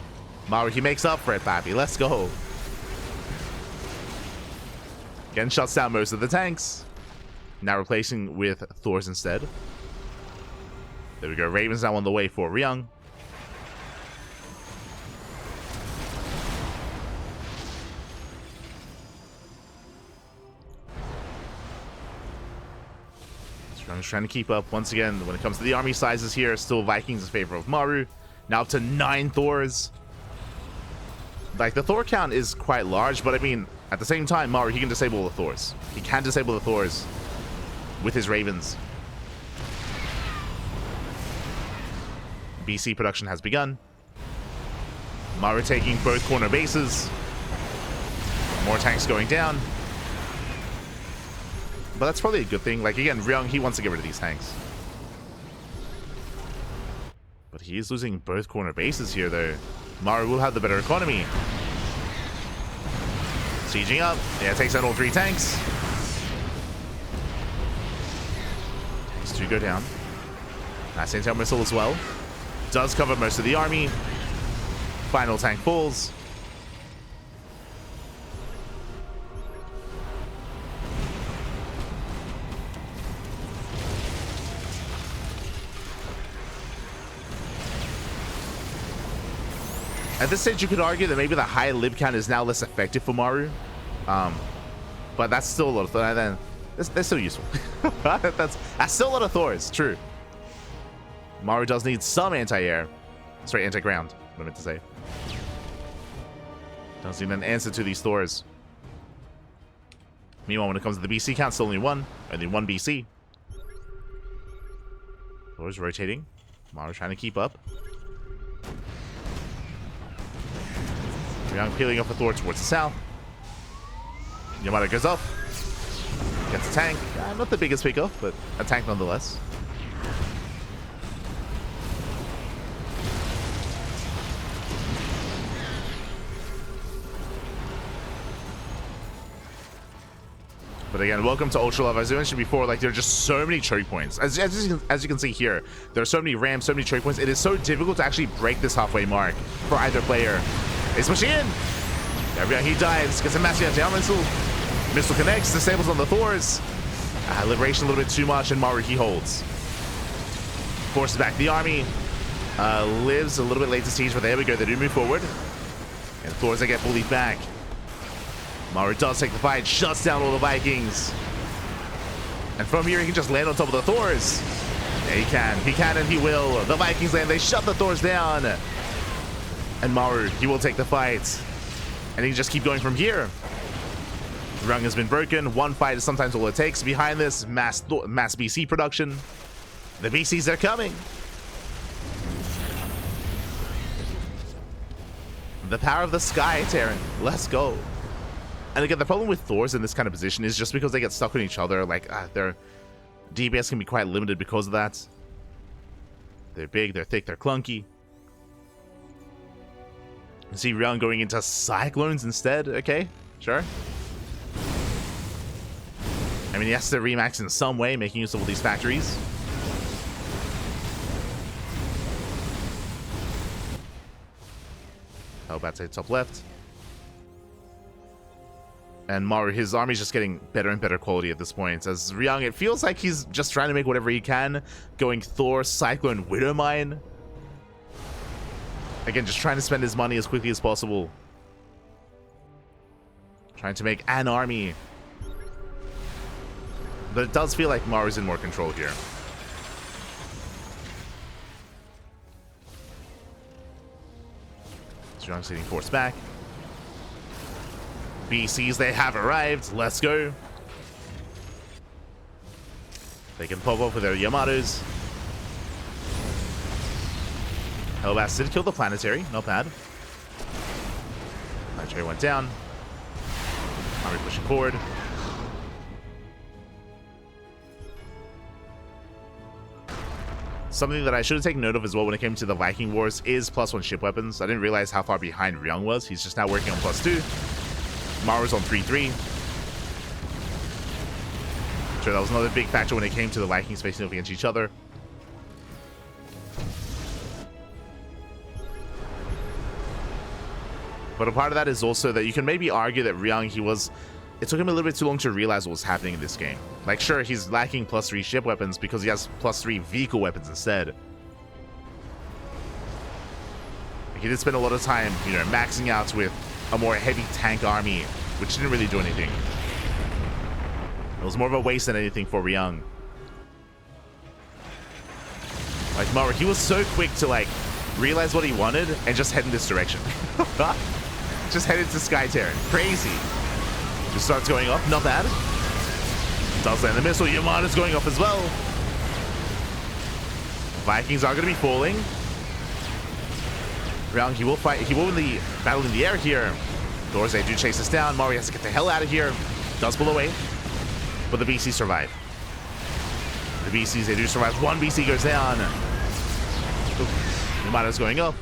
Maru, he makes up for it, Pappy. Let's go. Again, shuts down most of the tanks. Now replacing with Thors instead. There we go. Raven's now on the way for Ryung. Ryung's trying to keep up. Once again, when it comes to the army sizes here, still Vikings in favor of Maru. Now up to 9 Thors. Like, the Thor count is quite large, but I mean, at the same time, Maru, he can disable the Thors. He can disable the Thors with his Ravens. BC production has begun. Maru taking both corner bases. More tanks going down. But that's probably a good thing. Like, again, Ryung, he wants to get rid of these tanks. But he is losing both corner bases here, though. Maru will have the better economy. Sieging up. Yeah, takes out all 3 tanks. Tanks 2 go down. Nice intel missile as well. Does cover most of the army. Final tank falls. At this stage, you could argue that maybe the high lib count is now less effective for Maru. But that's still a lot of they're still useful. that's still a lot of Thors, true. Maru does need some anti-air. Sorry, anti-ground, what I meant to say. Does need an answer to these Thors. Meanwhile, when it comes to the BC count, still only one BC. Thors rotating. Maru trying to keep up. Ryung peeling off a Thor towards the south. Yamato goes up. Gets a tank. Not the biggest pickoff, but a tank nonetheless. But again, welcome to Ultra Love. As I mentioned before, like, there are just so many choke points. As you can see here, there are so many rams, so many choke points. It is so difficult to actually break this halfway mark for either player. It's pushing in. There he dives, gets a massive anti-armor missile. Missile connects, disables on the Thors. Liberation a little bit too much, and Maru, he holds. Forces back the army. Lives a little bit late to siege, but there we go. They do move forward. And Thors, they get bullied back. Maru does take the fight, shuts down all the Vikings. And from here, he can just land on top of the Thors. Yeah, he can and he will. The Vikings land, they shut the Thors down. And Maru, he will take the fight. And he can just keep going from here. Ryung has been broken. One fight is sometimes all it takes. Behind this, mass BC production. The BCs are coming. The power of the Sky Terran. Let's go. And again, the problem with Thors in this kind of position is just because they get stuck on each other. Like, their DPS can be quite limited because of that. They're big, they're thick, they're clunky. You see Ryung going into Cyclones instead. Okay, sure. I mean, he has to remax in some way, making use of all these factories. How about to top left? And Maru, his army's just getting better and better quality at this point. As Ryung, it feels like he's just trying to make whatever he can. Going Thor, Cyclone, Widowmine. Again, just trying to spend his money as quickly as possible. Trying to make an army. But it does feel like Maru's in more control here. Ryung's hitting force back. BCs, they have arrived. Let's go. They can pop off with their Yamatos. Hellbass did kill the planetary. Not bad. Planetary went down. Army pushing forward. Something that I should have taken note of as well when it came to the Viking Wars is +1 ship weapons. I didn't realize how far behind Ryung was. He's just now working on +2. Maru's on 3-3. So that was another big factor when it came to the Vikings facing off against each other. But a part of that is also that you can maybe argue that Ryung, it took him a little bit too long to realize what was happening in this game. Like, sure, he's lacking +3 ship weapons because he has +3 vehicle weapons instead. Like, he did spend a lot of time, you know, maxing out with a more heavy tank army, which didn't really do anything. It was more of a waste than anything for Ryung. Like, Maru, he was so quick to, like, realize what he wanted and just head in this direction. Just head into Sky Terran. Crazy. Just starts going up. Not bad. Does land the missile. Yamada's going off as well. Vikings are going to be falling. Ryung, he will fight. He will win the battle in the air here. Doors, they do chase us down. Maru has to get the hell out of here. Does pull away. But the BCs survive. The BCs, they do survive. One BC goes down. Yamada's going up.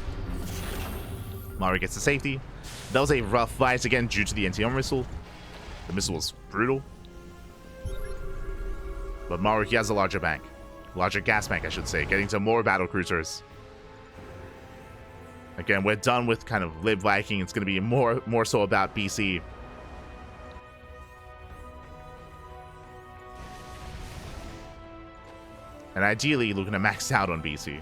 Maru gets the safety. That was a rough fight, again, due to the anti-armor missile. The missile was brutal. But Maru, he has a larger bank. Larger gas bank, I should say. Getting to more battle cruisers. Again, we're done with kind of Lib Viking. It's going to be more so about BC. And ideally, looking to max out on BC.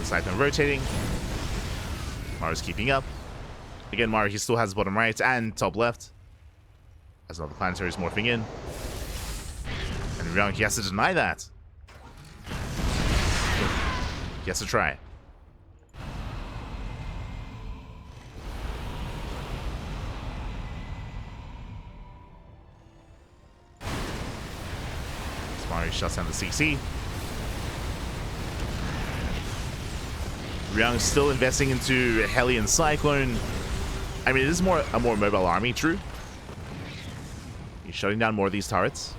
Cyclone rotating. Maru's keeping up. Again, Maru, he still has bottom right and top left. As another planetary is morphing in. And Ryung, he has to deny that. He has to try. Maru shuts down the CC. Ryung still investing into Heli and Cyclone. I mean, it is a more mobile army, true. He's shutting down more of these turrets.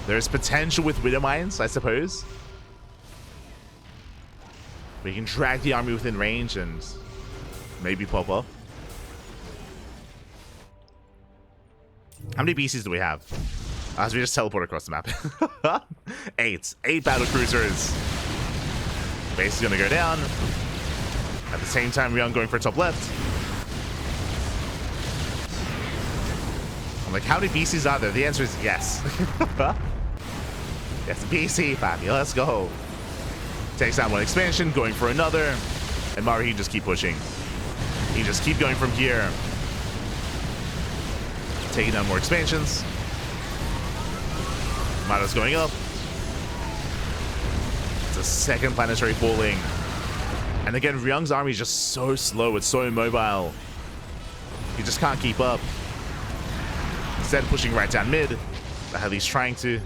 There's potential with Widow Mines, I suppose. We can drag the army within range and maybe pop up. How many BCs do we have? As we just teleport across the map. 8 battle cruisers. Base is gonna go down. At the same time, Ryung going for top left. I'm like, how many BCs are there? The answer is yes. Yes, BC, Fabi, let's go. Takes down one expansion, going for another. And Maru, he just keep pushing. He just keep going from here. Taking down more expansions. Maru's going up. It's a second planetary falling. And again, Ryung's army is just so slow. It's so immobile. He just can't keep up. Instead, pushing right down mid. At least trying to.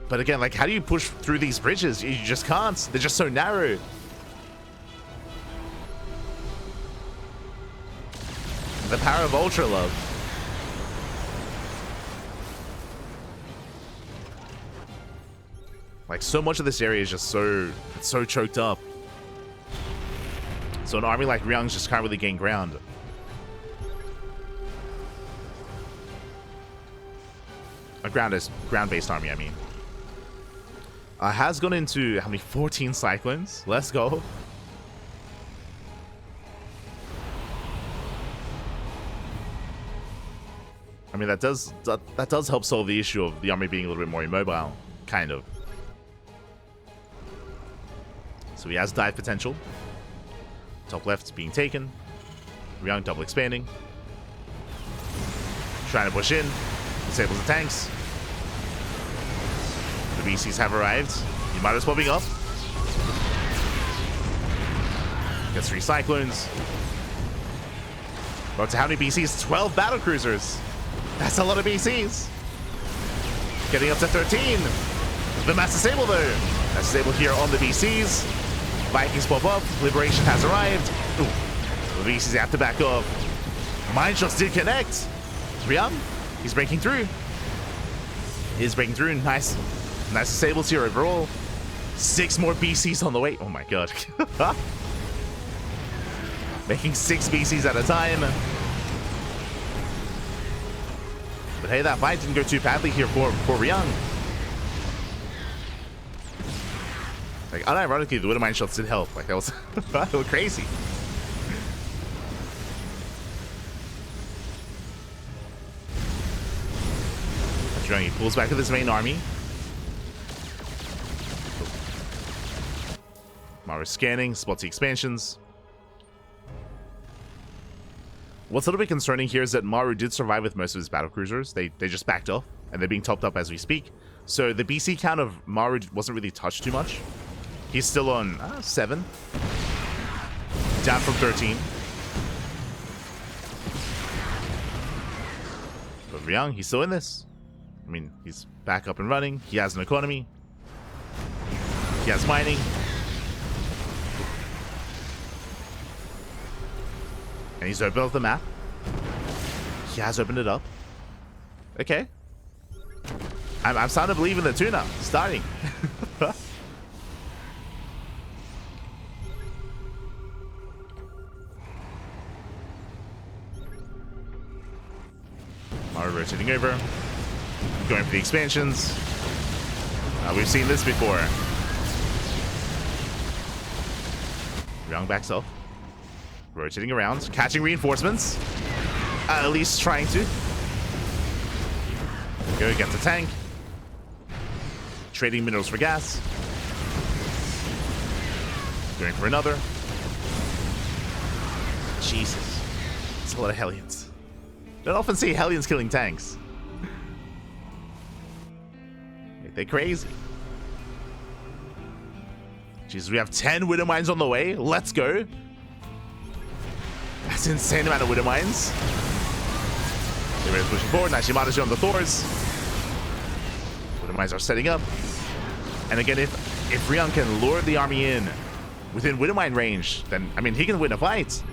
But again, like, how do you push through these bridges? You just can't. They're just so narrow. The power of Ultra Love. Like, so much of this area is just it's so choked up. So an army like Ryung just can't really gain ground. A ground-based army, I mean. Has gone into, how many, 14 Cyclones? Let's go. I mean, that does help solve the issue of the army being a little bit more immobile, kind of. So he has dive potential. Top left being taken. Ryung double expanding. Trying to push in. Disables the tanks. The BCs have arrived. He might as well be up. Gets 3 Cyclones. Well, to how many BCs? 12 battle cruisers. That's a lot of BCs. Getting up to 13. The mass disable though. Mass disable here on the BCs. Vikings pop up. Liberation has arrived. Ooh. The BCs have to back off. Mine shots did connect. Ryung, he's breaking through. He's breaking through. Nice. Nice disables here overall. 6 more BCs on the way. Oh my god. Making 6 BCs at a time. But hey, that fight didn't go too badly here for Ryung. Like, unironically, the Widowmine shots did help. Like, that was that was crazy. Ryung, he pulls back with his main army. Maru scanning, spots the expansions. What's a little bit concerning here is that Maru did survive with most of his battle cruisers. They just backed off, and they're being topped up as we speak. So the BC count of Maru wasn't really touched too much. He's still on 7. Down from 13. But Ryung, he's still in this. I mean, he's back up and running. He has an economy. He has mining. And he's opened up the map. He has opened it up. Okay. I'm starting to believe in the tuna. Starting. Maru rotating over. Going for the expansions. We've seen this before. Ryung backs off. Rotating around, catching reinforcements. At least trying to. Go get the tank. Trading minerals for gas. Going for another. Jesus. It's a lot of Hellions. Don't often see Hellions killing tanks. They're crazy. Jesus, we have 10 Widow Mines on the way. Let's go. That's an insane amount of Widow Mines. They're pushing forward. Now Shimada's on the Thors. Widow Mines are setting up. And again, if Ryung can lure the army in within Widow Mine range, then, I mean, he can win a fight. It's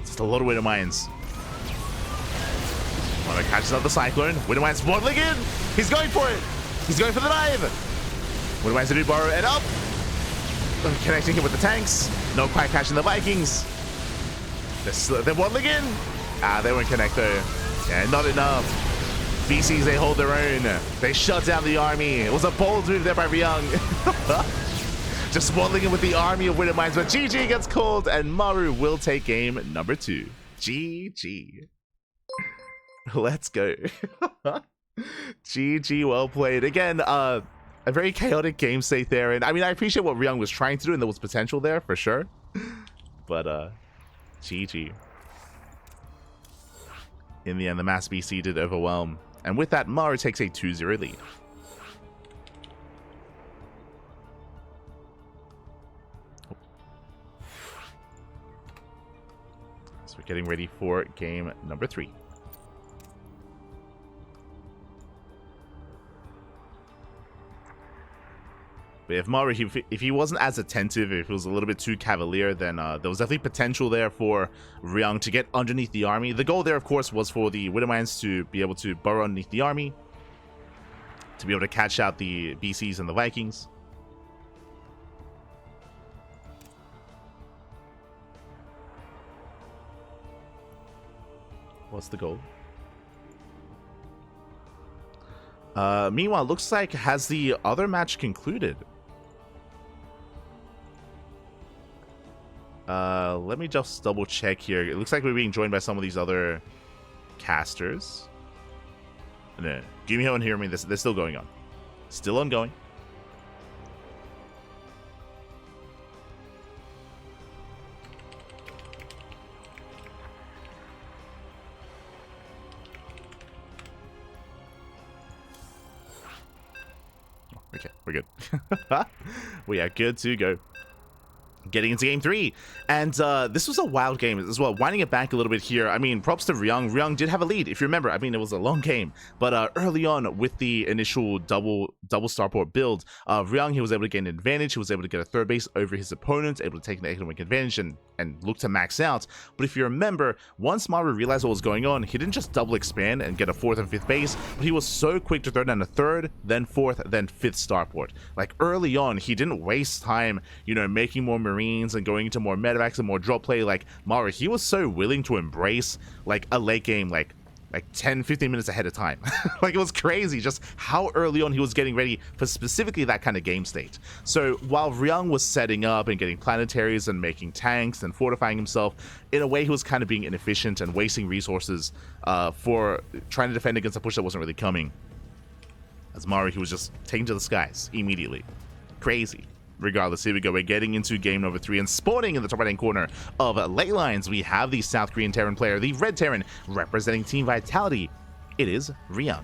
just a lot of Widow Mines. Wanna catch another Cyclone. Widow Mines waddling in. He's going for it. He's going for the dive. Widow Mines to do borrow and up. Connecting him with the tanks. No quite catching the Vikings. They're waddling in. They won't connect though. Yeah, not enough. BCs, they hold their own. They shut down the army. It was a bold move there by Ryung. Just waddling in with the army of Widow Mines, but GG gets called, and Maru will take game number 2. GG. Let's go. GG, well played. Again, a very chaotic game state there, and I mean, I appreciate what Ryung was trying to do, and there was potential there for sure. But GG. In the end, the mass BC did overwhelm. And with that, Maru takes a 2-0 lead. So we're getting ready for game number 3. But if Maru, if he wasn't as attentive, if he was a little bit too cavalier, then there was definitely potential there for Ryung to get underneath the army. The goal there, of course, was for the Widow Mines to be able to burrow underneath the army, to be able to catch out the BCs and the Vikings. What's the goal? Meanwhile, looks like has the other match concluded? Let me just double check here. It looks like we're being joined by some of these other casters. No, give me and hear me. They're still going on. Still ongoing. Okay, we're good. We are good to go. Getting into game 3, and this was a wild game as well. Winding it back a little bit here, I mean, props to Ryung. Ryung did have a lead, if you remember. I mean, it was a long game, but early on with the initial double starport build, Ryung, he was able to gain an advantage. He was able to get a third base over his opponent, able to take an economic advantage and look to max out. But if you remember, once Maru realized what was going on, he didn't just double expand and get a 4th and 5th base, but he was so quick to throw down a 3rd, then 4th, then 5th starport. Like early on, he didn't waste time, you know, making more Marines and going into more medevacs and more drop play. Like Maru, he was so willing to embrace like a late game, like 10-15 minutes ahead of time. Like it was crazy just how early on he was getting ready for specifically that kind of game state. So while Ryung was setting up and getting planetaries and making tanks and fortifying himself, in a way he was kind of being inefficient and wasting resources for trying to defend against a push that wasn't really coming. As Maru, he was just taken to the skies immediately. Crazy. Regardless, here we go. We're getting into game number 3, and spawning in the top right-hand corner of ley lines, we have the South Korean Terran player, the Red Terran, representing Team Vitality. It is Ryung.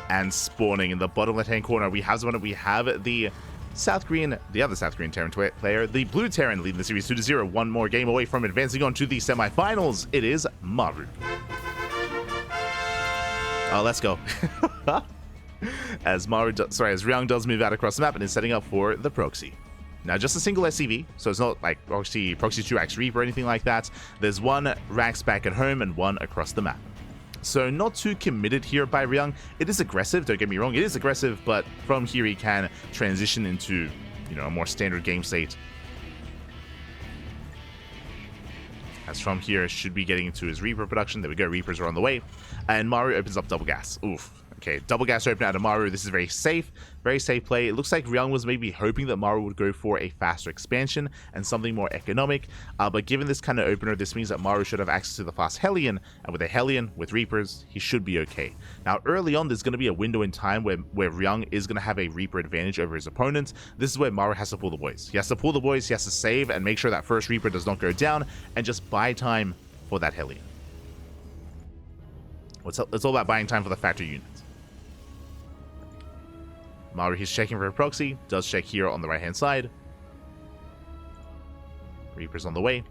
And spawning in the bottom left-hand corner, we have the other South Korean Terran player, the Blue Terran, leading the series 2-0, one more game away from advancing on to the semifinals. It is Maru. Oh, let's go. As Ryung does move out across the map and is setting up for the proxy. Now, just a single SCV, so it's not like proxy 2 Axe Reap or anything like that. There's one Rax back at home and one across the map. So not too committed here by Ryung. It is aggressive, don't get me wrong, it is aggressive, but from here he can transition into, you know, a more standard game state. As from here, should be getting into his Reaper production. There we go, Reapers are on the way. And Maru opens up double gas. Oof. Okay, double gas open out of Maru. This is very safe play. It looks like Ryung was maybe hoping that Maru would go for a faster expansion and something more economic, but given this kind of opener, this means that Maru should have access to the fast Hellion, and with a Hellion, with Reapers, he should be okay. Now, early on, there's going to be a window in time where Ryung is going to have a Reaper advantage over his opponent. This is where Maru has to pull the boys. He has to pull the boys, he has to save and make sure that first Reaper does not go down, and just buy time for that Hellion. It's all about buying time for the factory units. Maru, he's checking for a proxy. Does check here on the right-hand side. Reaper's on the way.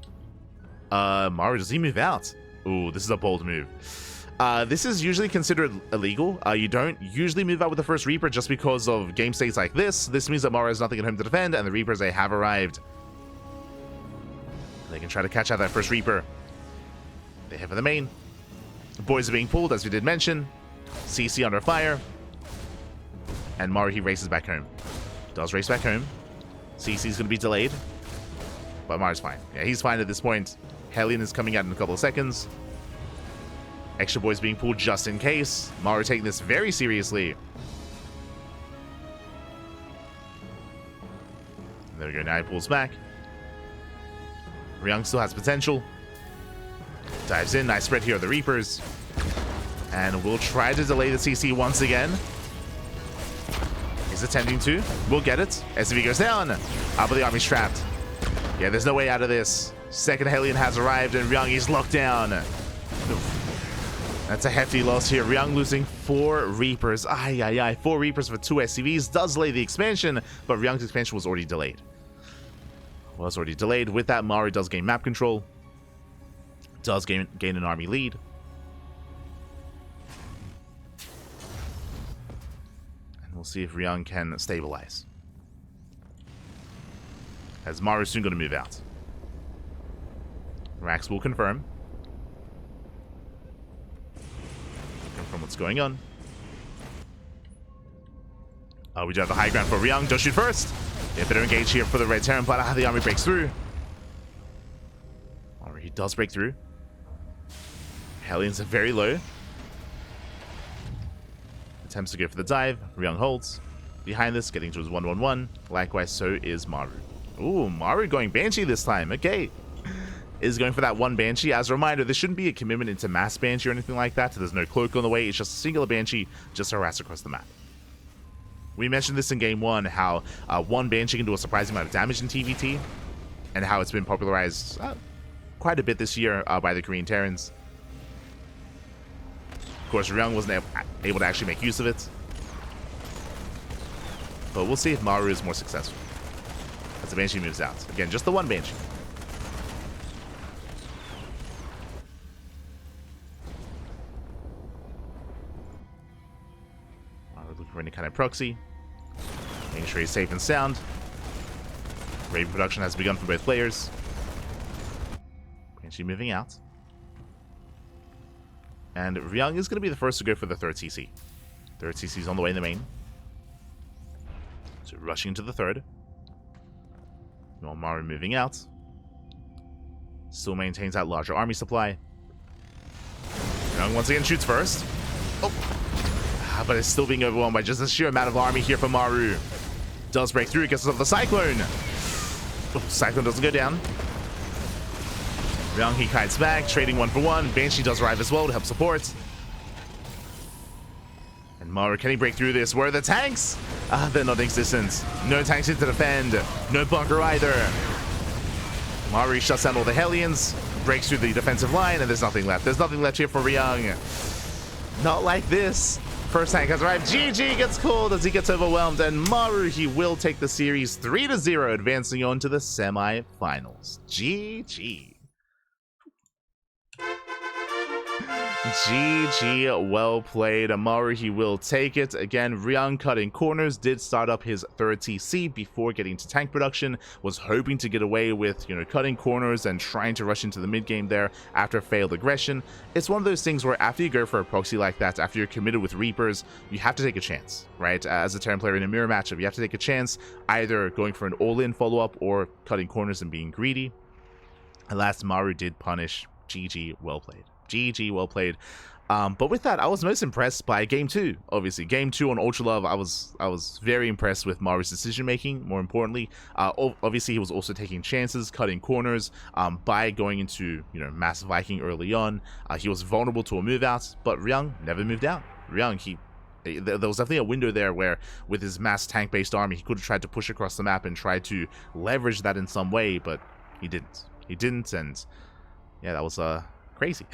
Maru, does he move out? Ooh, this is a bold move. This is usually considered illegal. You don't usually move out with the first Reaper just because of game states like this. This means that Maru has nothing at home to defend, and the Reapers, they have arrived. They can try to catch out that first Reaper. They head for the main. The boys are being pulled, as we did mention. CC under fire. And Maru, he races back home. Does race back home. CC's going to be delayed. But Maru's fine. Yeah, he's fine at this point. Hellion is coming out in a couple of seconds. Extra boys being pulled just in case. Maru taking this very seriously. There we go. Now he pulls back. Ryung still has potential. Dives in. Nice spread here of the Reapers. And we'll try to delay the CC once again. He's attempting to. We'll get it. SCV goes down. But the army's trapped. Yeah, there's no way out of this. Second Hellion has arrived and Ryung is locked down. Oof. That's a hefty loss here. Ryung losing 4 Reapers. 4 Reapers for 2 SCVs. Does delay the expansion, but Ryung's expansion was already delayed. With that, Maru does gain map control. Does gain an army lead. We'll see if Ryung can stabilize. As Maru's soon going to move out. Rax will confirm. Confirm what's going on. We do have the high ground for Ryung. Does shoot first. Yeah, better engage here for the Red Terran, but the army breaks through. Alright, he does break through. Hellions are very low. Attempts to go for the dive. Ryung holds. Behind this, getting to his 1-1-1. Likewise, so is Maru. Ooh, Maru going Banshee this time. Okay. Is going for that one Banshee. As a reminder, there shouldn't be a commitment into mass Banshee or anything like that. There's no cloak on the way. It's just a singular Banshee just to harass across the map. We mentioned this in Game 1, how one Banshee can do a surprising amount of damage in TvT, and how it's been popularized quite a bit this year by the Korean Terrans. Of course, Ryung wasn't able to actually make use of it. But we'll see if Maru is more successful as the Banshee moves out. Again, just the one Banshee. Looking for any kind of proxy. Making sure he's safe and sound. Raven production has begun for both players. Banshee moving out. And Ryung is going to be the first to go for the third CC. Third CC is on the way in the main. So rushing to the third. While Maru moving out. Still maintains that larger army supply. Ryung once again shoots first. Oh! But it's still being overwhelmed by just the sheer amount of army here for Maru. Does break through, gets us off the Cyclone. Oh, Cyclone doesn't go down. Ryung, he kites back, trading 1-for-1. Banshee does arrive as well to help support. And Maru, can he break through this? Where are the tanks? They're not existent. No tanks here to defend. No bunker either. Maru shuts down all the Hellions, breaks through the defensive line, and there's nothing left. There's nothing left here for Ryung. Not like this. First tank has arrived. GG gets called as he gets overwhelmed, and Maru, he will take the series 3-0, advancing on to the semi-finals. GG. GG, well played. Maru, he will take it. Again, Ryung cutting corners, did start up his third TC before getting to tank production, was hoping to get away with, cutting corners and trying to rush into the mid game there after failed aggression. It's one of those things where after you go for a proxy like that, after you're committed with Reapers, you have to take a chance, right? As a Terran player in a mirror matchup, you have to take a chance, either going for an all-in follow-up or cutting corners and being greedy. Alas, Maru did punish. GG, well played. GG, well played. But with that, I was most impressed by Game 2, obviously. Game 2 on Ultra Love, I was very impressed with Maru's decision-making, more importantly. Obviously, he was also taking chances, cutting corners, by going into, Mass Viking early on. He was vulnerable to a move-out, but Ryung never moved out. Ryung, there was definitely a window there where, with his mass tank-based army, he could have tried to push across the map and try to leverage that in some way, but he didn't. He didn't, and yeah, that was, crazy.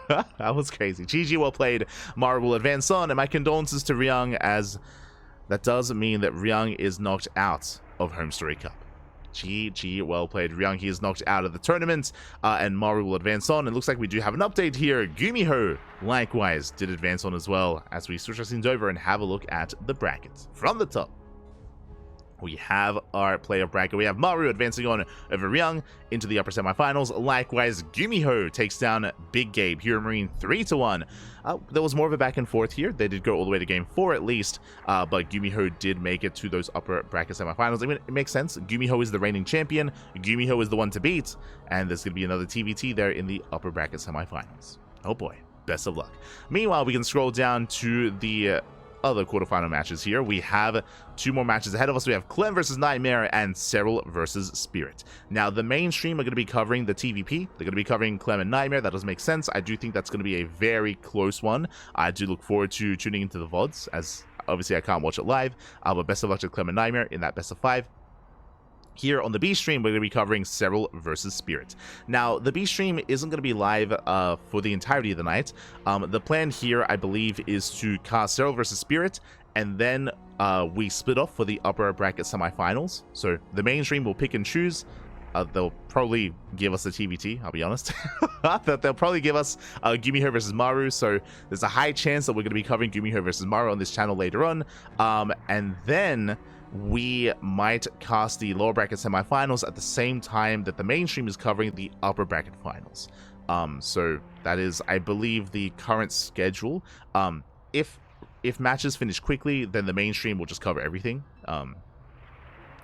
That was crazy. GG, well played. Maru will advance on, and my condolences to Ryung, as that does mean that Ryung is knocked out of HomeStory Cup. GG, well played. Ryung, he is knocked out of the tournament, and Maru will advance on. It looks like we do have an update here. Gumiho, likewise, did advance on as well, as we switch our scenes over and have a look at the bracket. From the top, we have our playoff bracket. We have Maru advancing on over Ryung into the upper semifinals. Likewise, Gumiho takes down Big Gabe, Hero Marine 3-1. There was more of a back and forth here. They did go all the way to Game 4 at least, but Gumiho did make it to those upper bracket semifinals. I mean, it makes sense. Gumiho is the reigning champion. Gumiho is the one to beat, and there's going to be another TvT there in the upper bracket semifinals. Oh boy, best of luck. Meanwhile, we can scroll down to the other quarterfinal matches here. We have two more matches ahead of us. We have Clem versus Nightmare and Cyril versus Spirit. Now, the mainstream are going to be covering the TVP. They're going to be covering Clem and Nightmare. That does make sense. I do think that's going to be a very close one. I do look forward to tuning into the VODs, as obviously I can't watch it live, but best of luck to Clem and Nightmare in that best of 5. Here on the B stream, we're going to be covering Cyril versus Spirit. Now, the B stream isn't going to be live for the entirety of the night. The plan here, I believe, is to cast Cyril versus Spirit, and then we split off for the upper bracket semifinals. So the main stream will pick and choose. They'll probably give us a TvT, I'll be honest. They'll probably give us Gumiho versus Maru, so there's a high chance that we're going to be covering Gumiho versus Maru on this channel later on. And then we might cast the lower bracket semifinals at the same time that the mainstream is covering the upper bracket finals. So that is, I believe, the current schedule. If matches finish quickly, then the mainstream will just cover everything.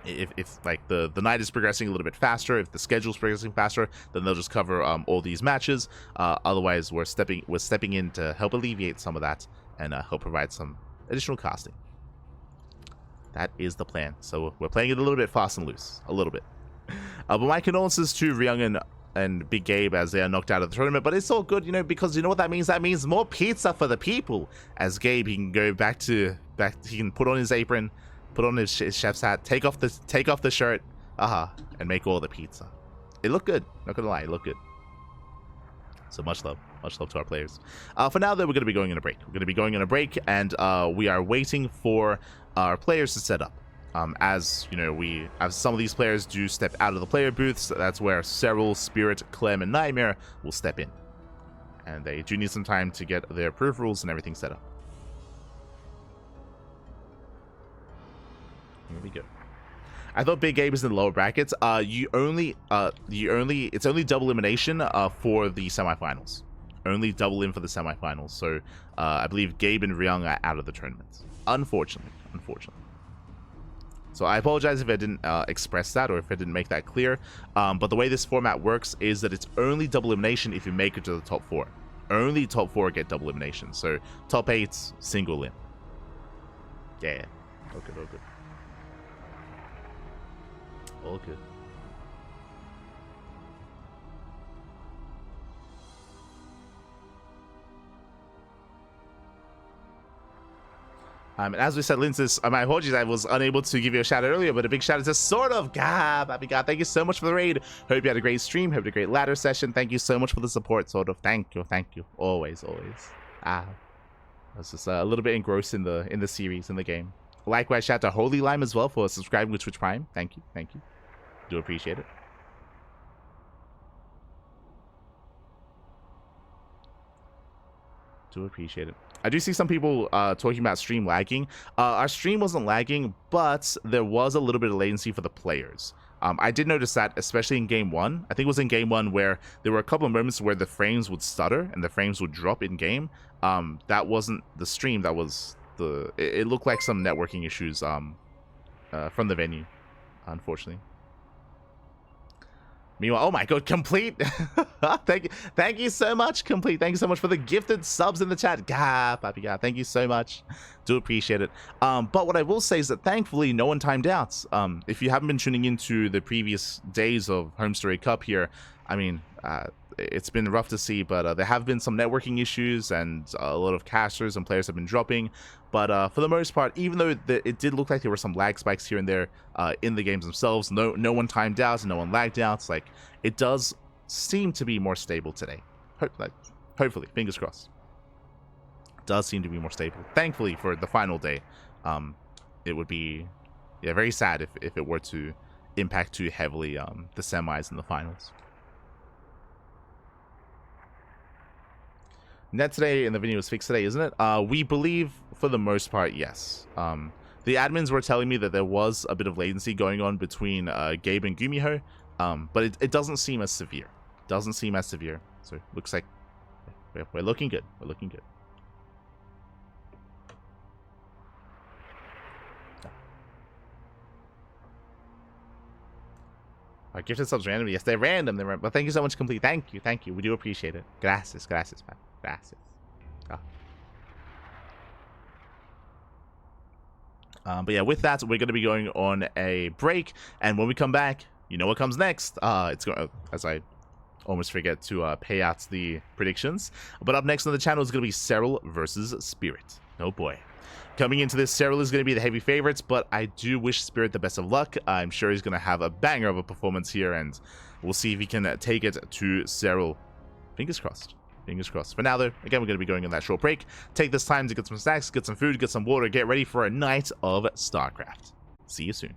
If like the night is progressing a little bit faster, if the schedule is progressing faster, then they'll just cover all these matches. Otherwise, we're stepping in to help alleviate some of that and help provide some additional casting. That is the plan. So we're playing it a little bit fast and loose. A little bit. But my condolences to Ryung and Big Gabe as they are knocked out of the tournament. But it's all good, you know, because you know what that means? That means more pizza for the people. As Gabe, he can go back. He can put on his apron, put on his chef's hat, take off the shirt, and make all the pizza. It looked good. Not gonna lie, it looked good. So much love to our players. For now, though, we're gonna be going on a break. We're gonna be going on a break, and we are waiting for our players to set up. As you know, as some of these players do step out of the player booths, that's where Cyril, Spirit, Clem, and Nightmare will step in, and they do need some time to get their peripherals and everything set up. Here we go. I thought Big Gabe is in the lower brackets. It's only double elimination for the semifinals. Only double in for the semifinals. So I believe Gabe and Ryung are out of the tournament. Unfortunately. So I apologize if I didn't express that or if I didn't make that clear. But the way this format works is that it's only double elimination if you make it to the top 4. Only top 4 get double elimination. So top 8, single in. Yeah. All good. All good. And as we said, Lindsay, my apologies, I was unable to give you a shout out earlier, but a big shout out to Sort of God, Happy God. Thank you so much for the raid. Hope you had a great stream. Hope you had a great ladder session. Thank you so much for the support, Sort of. Thank you. Always. I was just a little bit engrossed in the series, in the game. Likewise, shout out to Holy Lime as well for subscribing with Twitch Prime. Thank you. Do appreciate it. I do see some people talking about stream lagging. Our stream wasn't lagging, but there was a little bit of latency for the players. I did notice that, especially in game 1. I think it was in game 1 where there were a couple of moments where the frames would stutter and the frames would drop in game. That wasn't the stream. That was it looked like some networking issues from the venue, unfortunately. Meanwhile, oh my god, Complete! Thank you so much, Complete. Thank you so much for the gifted subs in the chat. Papi God, thank you so much. Do appreciate it. But what I will say is that thankfully no one timed out. If you haven't been tuning into the previous days of HomeStory Cup here, I mean, it's been rough to see, but there have been some networking issues and a lot of casters and players have been dropping. But for the most part, even though it did look like there were some lag spikes here and there in the games themselves, no one timed out, no one lagged out. It's like, it does seem to be more stable today. Hopefully, fingers crossed. It does seem to be more stable. Thankfully, for the final day, it would be very sad if it were to impact too heavily the semis and the finals. Net today and the video was fixed today, isn't it? We believe for the most part, yes. The admins were telling me that there was a bit of latency going on between Gabe and Gumiho, but it doesn't seem as severe. So it looks like we're looking good. Our gifted subs randomly. Yes, they're random. But thank you so much, Complete. Thank you. We do appreciate it. Gracias, man. Gracias. But yeah, with that, we're going to be going on a break. And when we come back, you know what comes next. It's going to, as I almost forget to pay out the predictions. But up next on the channel is going to be Cyril versus Spirit. Oh boy. Coming into this, Cyril is going to be the heavy favorites, but I do wish Spirit the best of luck. I'm sure he's going to have a banger of a performance here, and we'll see if he can take it to Cyril. Fingers crossed. For now, though, again, we're going to be going on that short break. Take this time to get some snacks, get some food, get some water, get ready for a night of StarCraft. See you soon.